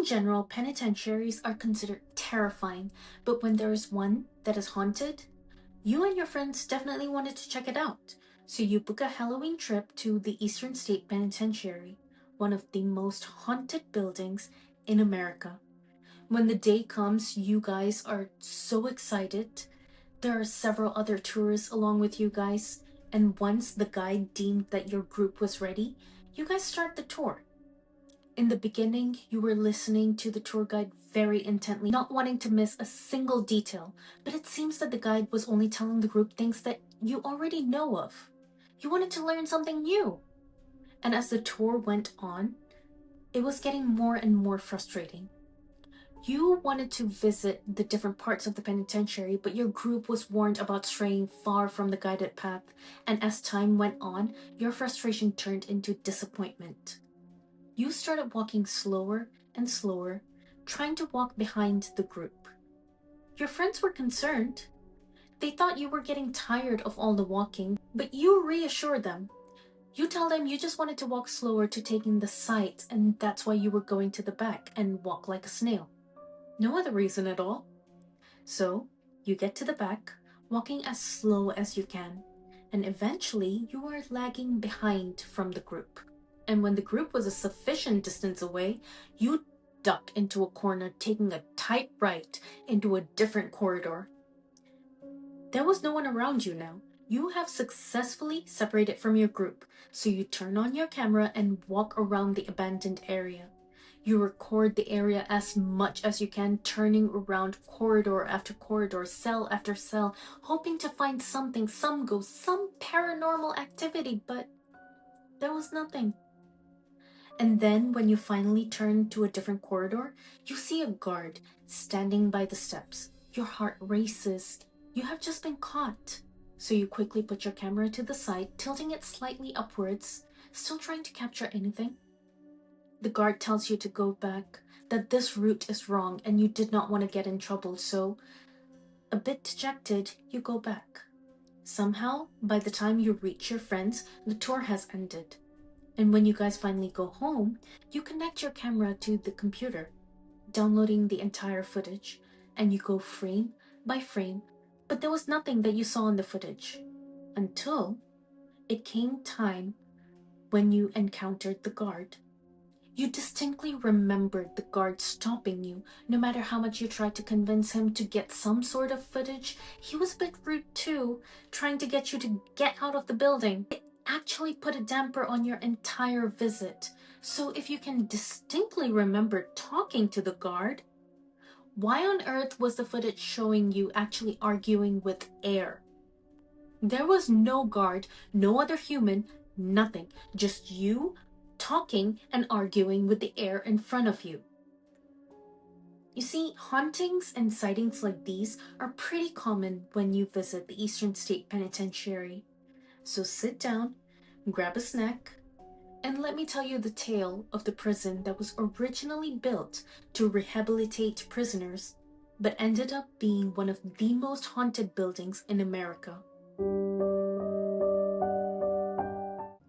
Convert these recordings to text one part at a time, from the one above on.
general, penitentiaries are considered terrifying, but when there is one that is haunted, you and your friends definitely wanted to check it out. So you book a Halloween trip to the Eastern State Penitentiary, one of the most haunted buildings in America. When the day comes, you guys are so excited. There are several other tourists along with you guys, and once the guide deemed that your group was ready, you guys start the tour. In the beginning, you were listening to the tour guide very intently, not wanting to miss a single detail, but it seems that the guide was only telling the group things that you already know of. You wanted to learn something new. And as the tour went on, it was getting more and more frustrating. You wanted to visit the different parts of the penitentiary, but your group was warned about straying far from the guided path, and as time went on, your frustration turned into disappointment. You started walking slower and slower, trying to walk behind the group. Your friends were concerned. They thought you were getting tired of all the walking, but you reassured them. You tell them you just wanted to walk slower to take in the sights, and that's why you were going to the back and walk like a snail. No other reason at all. So, you get to the back, walking as slow as you can, and eventually you are lagging behind from the group. And when the group was a sufficient distance away, you duck into a corner, taking a tight right into a different corridor. There was no one around you now. You have successfully separated from your group, so you turn on your camera and walk around the abandoned area. You record the area as much as you can, turning around corridor after corridor, cell after cell, hoping to find something, some ghost, some paranormal activity, but there was nothing. And then when you finally turn to a different corridor, you see a guard standing by the steps. Your heart races. You have just been caught. So you quickly put your camera to the side, tilting it slightly upwards, still trying to capture anything. The guard tells you to go back, that this route is wrong and you did not want to get in trouble, so a bit dejected, you go back. Somehow, by the time you reach your friends, the tour has ended. And when you guys finally go home, you connect your camera to the computer, downloading the entire footage, and you go frame by frame, but there was nothing that you saw in the footage. Until it came time when you encountered the guard. You distinctly remembered the guard stopping you. No matter how much you tried to convince him to get some sort of footage, he was a bit rude too, trying to get you to get out of the building. It actually put a damper on your entire visit. So if you can distinctly remember talking to the guard, why on earth was the footage showing you actually arguing with air? There was no guard, no other human, nothing. Just you talking and arguing with the air in front of you. You see, hauntings and sightings like these are pretty common when you visit the Eastern State Penitentiary. So sit down, grab a snack, and let me tell you the tale of the prison that was originally built to rehabilitate prisoners, but ended up being one of the most haunted buildings in America.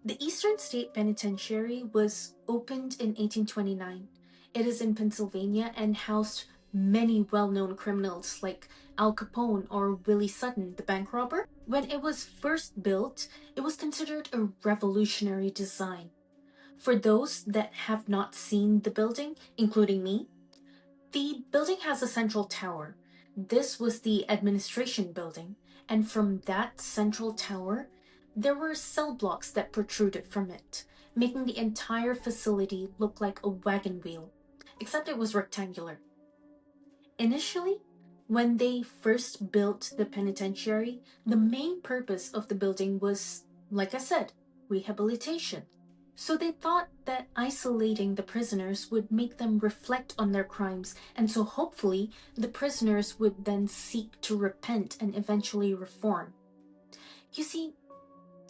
The Eastern State Penitentiary was opened in 1829. It is in Pennsylvania and housed many well-known criminals like Al Capone or Willie Sutton, the bank robber. When it was first built, it was considered a revolutionary design. For those that have not seen the building, including me, the building has a central tower. This was the administration building, and from that central tower, there were cell blocks that protruded from it, making the entire facility look like a wagon wheel, except it was rectangular. Initially, when they first built the penitentiary, the main purpose of the building was, like I said, rehabilitation. So they thought that isolating the prisoners would make them reflect on their crimes, and so hopefully the prisoners would then seek to repent and eventually reform. You see,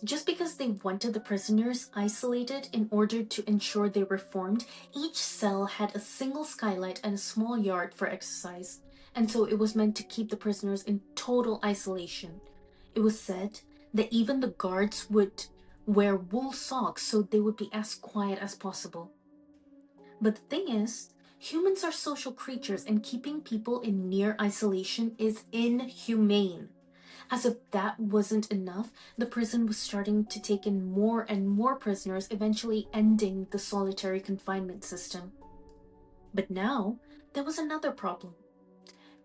just because they wanted the prisoners isolated in order to ensure they reformed, each cell had a single skylight and a small yard for exercise, and so it was meant to keep the prisoners in total isolation. It was said that even the guards would wear wool socks so they would be as quiet as possible. But the thing is, Humans are social creatures, and keeping people in near isolation is inhumane. As if that wasn't enough, the prison was starting to take in more and more prisoners, eventually ending the solitary confinement system. But now, there was another problem.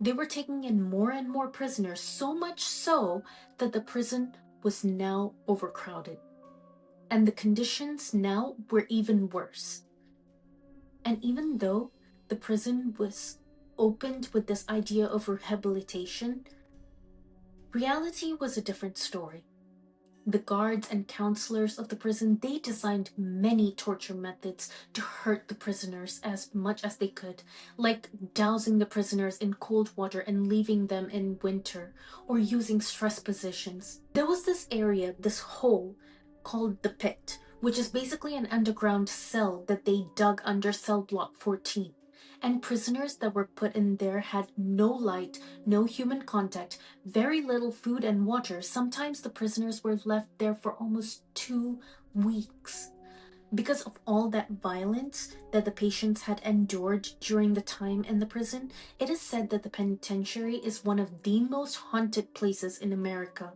They were taking in more and more prisoners, so much so that the prison was now overcrowded. And the conditions now were even worse. And even though the prison was opened with this idea of rehabilitation, reality was a different story. The guards and counselors of the prison, they designed many torture methods to hurt the prisoners as much as they could, like dousing the prisoners in cold water and leaving them in winter, or using stress positions. There was this area, this hole, called the pit, which is basically an underground cell that they dug under cell block 14. And prisoners that were put in there had no light, no human contact, very little food and water. Sometimes the prisoners were left there for almost 2 weeks. Because of all that violence that the patients had endured during the time in the prison, it is said that the penitentiary is one of the most haunted places in America.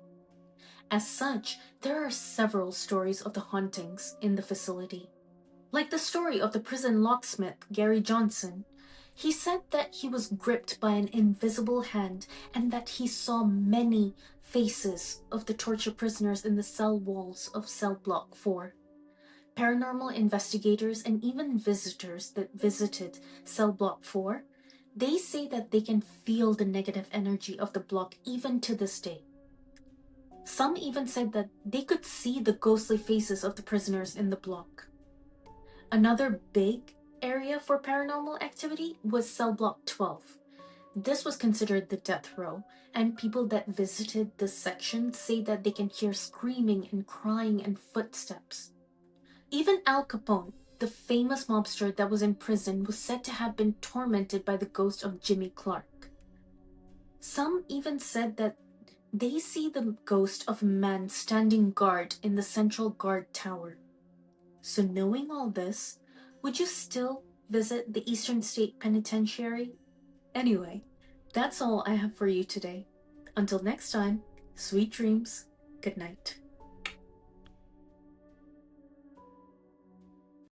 As such, there are several stories of the hauntings in the facility. Like the story of the prison locksmith, Gary Johnson. He said that he was gripped by an invisible hand and that he saw many faces of the torture prisoners in the cell walls of cell block 4. Paranormal investigators and even visitors that visited cell block 4, they say that they can feel the negative energy of the block even to this day. Some even said that they could see the ghostly faces of the prisoners in the block. Another big area for paranormal activity was cell block 12. This was considered the death row, and people that visited this section say that they can hear screaming and crying and footsteps. Even Al Capone, the famous mobster that was in prison, was said to have been tormented by the ghost of Jimmy Clark. Some even said that they see the ghost of a man standing guard in the central guard tower. So knowing all this, would you still visit the Eastern State Penitentiary? Anyway, that's all I have for you today. Until next time, sweet dreams, good night.